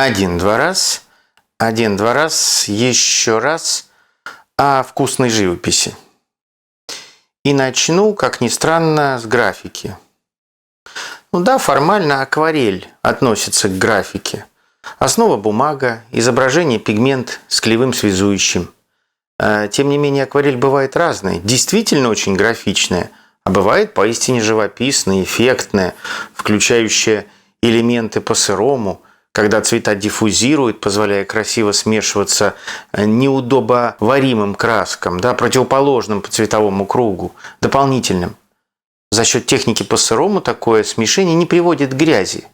Один-два раз, один-два раз, еще раз о вкусной живописи. И начну, как ни странно, с графики. Ну да, формально акварель относится к графике. Основа бумага, изображение пигмент с клеевым связующим. Тем не менее, акварель бывает разной, действительно очень графичная, а бывает поистине живописная, эффектная, включающая элементы по-сырому, когда цвета диффузируют, позволяя красиво смешиваться неудобоваримым краскам, да, противоположным по цветовому кругу, дополнительным. За счет техники по-сырому такое смешение не приводит к грязи.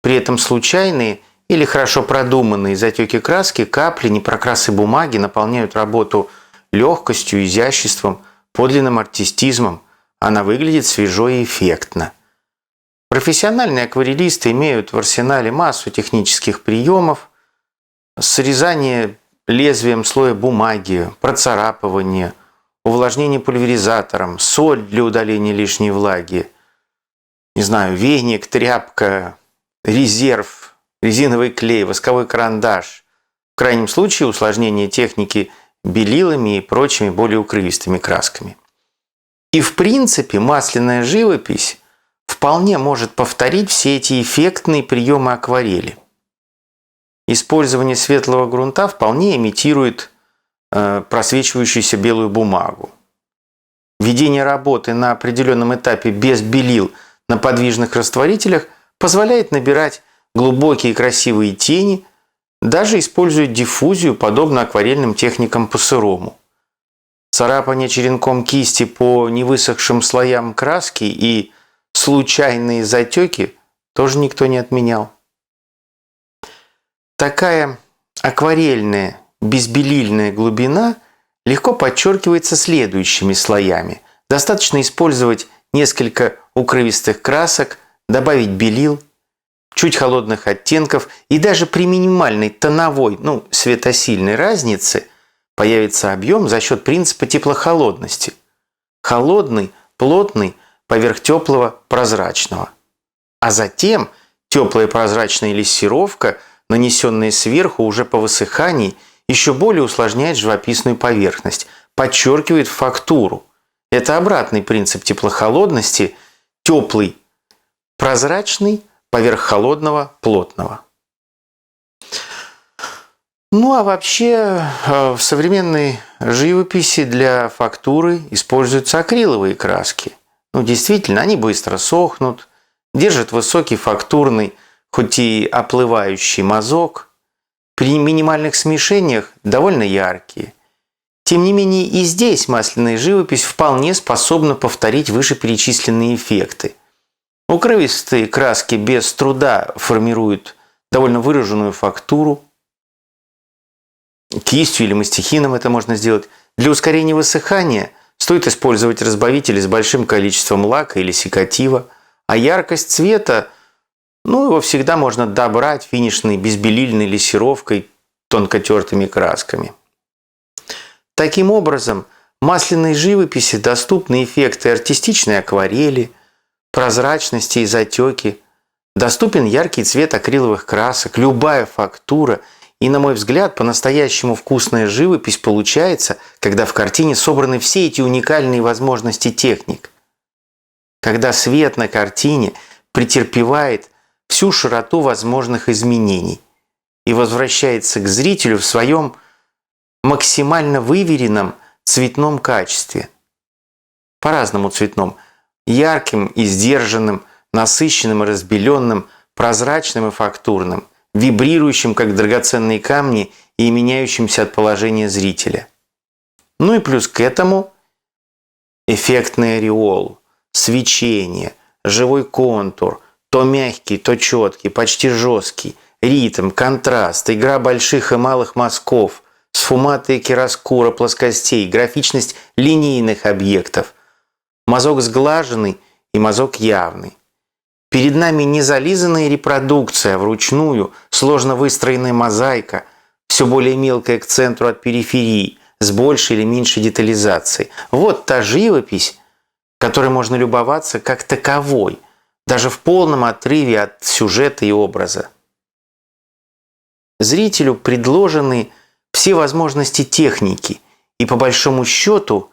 При этом случайные или хорошо продуманные затеки краски, капли, непрокрасы бумаги наполняют работу легкостью, изяществом, подлинным артистизмом. Она выглядит свежо и эффектно. Профессиональные акварелисты имеют в арсенале массу технических приемов: срезание лезвием слоя бумаги, процарапывание, увлажнение пульверизатором, соль для удаления лишней влаги, веник, тряпка, резерв, резиновый клей, восковой карандаш. В крайнем случае усложнение техники белилами и прочими более укрывистыми красками. И в принципе масляная живопись вполне может повторить все эти эффектные приемы акварели. Использование светлого грунта вполне имитирует просвечивающуюся белую бумагу. Ведение работы на определенном этапе без белил на подвижных растворителях позволяет набирать глубокие красивые тени, даже используя диффузию, подобно акварельным техникам по-сырому. Царапание черенком кисти по невысохшим слоям краски и случайные затеки тоже никто не отменял. Такая акварельная безбелильная глубина легко подчеркивается следующими слоями. Достаточно использовать несколько укрывистых красок, добавить белил, чуть холодных оттенков, и даже при минимальной тоновой, светосильной разнице появится объем за счет принципа теплохолодности. Холодный, плотный, поверх теплого, прозрачного. А затем теплая прозрачная лессировка, нанесенная сверху уже по высыхании, еще более усложняет живописную поверхность, подчеркивает фактуру. Это обратный принцип теплохолодности: теплый, прозрачный, поверх холодного, плотного. А вообще в современной живописи для фактуры используются акриловые краски. Действительно, они быстро сохнут, держат высокий фактурный, хоть и оплывающий мазок. При минимальных смешениях довольно яркие. Тем не менее, и здесь масляная живопись вполне способна повторить вышеперечисленные эффекты. Укрывистые краски без труда формируют довольно выраженную фактуру. Кистью или мастихином это можно сделать. Для ускорения высыхания стоит использовать разбавители с большим количеством лака или секатива, а яркость цвета, его всегда можно добрать финишной безбелильной лессировкой, тонко тертыми красками. Таким образом, масляной живописи доступны эффекты артистичной акварели, прозрачности и затеки, доступен яркий цвет акриловых красок, любая фактура. И, на мой взгляд, по-настоящему вкусная живопись получается, когда в картине собраны все эти уникальные возможности техник. Когда свет на картине претерпевает всю широту возможных изменений и возвращается к зрителю в своем максимально выверенном цветном качестве. По-разному цветном. Ярким и сдержанным, насыщенным и разбеленным, прозрачным и фактурным, вибрирующим, как драгоценные камни, и меняющимся от положения зрителя. И плюс к этому эффектный ореол, свечение, живой контур, то мягкий, то четкий, почти жесткий, ритм, контраст, игра больших и малых мазков, сфуматые кироскура плоскостей, графичность линейных объектов, мазок сглаженный и мазок явный. Перед нами не зализанная репродукция, а вручную сложно выстроенная мозаика, все более мелкая к центру от периферии, с большей или меньшей детализацией. Вот та живопись, которой можно любоваться как таковой, даже в полном отрыве от сюжета и образа. зрителю предложены все возможности техники, и по большому счету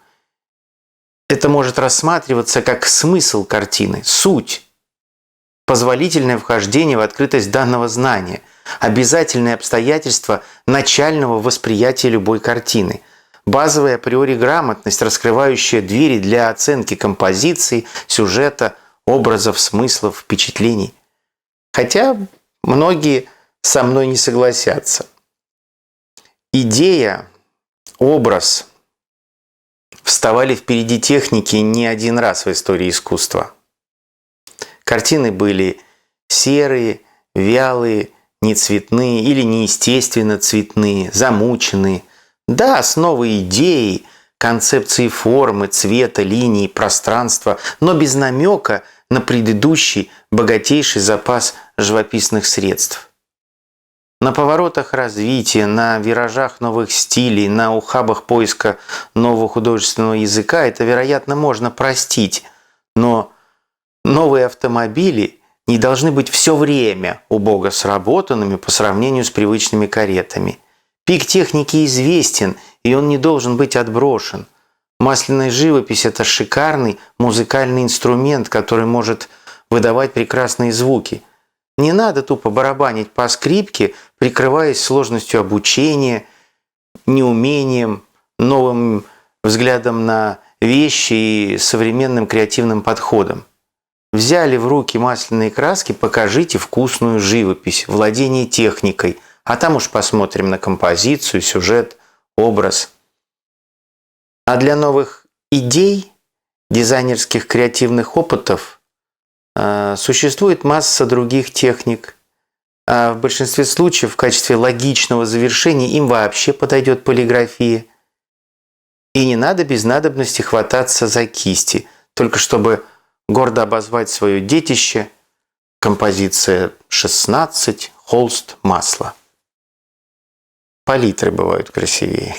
это может рассматриваться как смысл картины, суть, позволительное вхождение в открытость данного знания, обязательное обстоятельство начального восприятия любой картины, базовая априори грамотность, раскрывающая двери для оценки композиции, сюжета, образов, смыслов, впечатлений. Хотя многие со мной не согласятся. Идея, образ вставали впереди техники не один раз в истории искусства. Картины были серые, вялые, нецветные или неестественно цветные, замученные. Да, с новой идеей, концепцией формы, цвета, линии, пространства, но без намека на предыдущий богатейший запас живописных средств. На поворотах развития, на виражах новых стилей, на ухабах поиска нового художественного языка это, вероятно, можно простить, но новые автомобили не должны быть все время убого сработанными по сравнению с привычными каретами. Пик техники известен, и он не должен быть отброшен. Масляная живопись – это шикарный музыкальный инструмент, который может выдавать прекрасные звуки. Не надо тупо барабанить по скрипке, прикрываясь сложностью обучения, неумением, новым взглядом на вещи и современным креативным подходом. Взяли в руки масляные краски, покажите вкусную живопись, владение техникой, а там уж посмотрим на композицию, сюжет, образ. А для новых идей, дизайнерских креативных опытов существует масса других техник. А в большинстве случаев в качестве логичного завершения им вообще подойдет полиграфия. И не надо без надобности хвататься за кисти, только чтобы гордо обозвать свое детище, композиция 16, холст, масло. Палитры бывают красивее.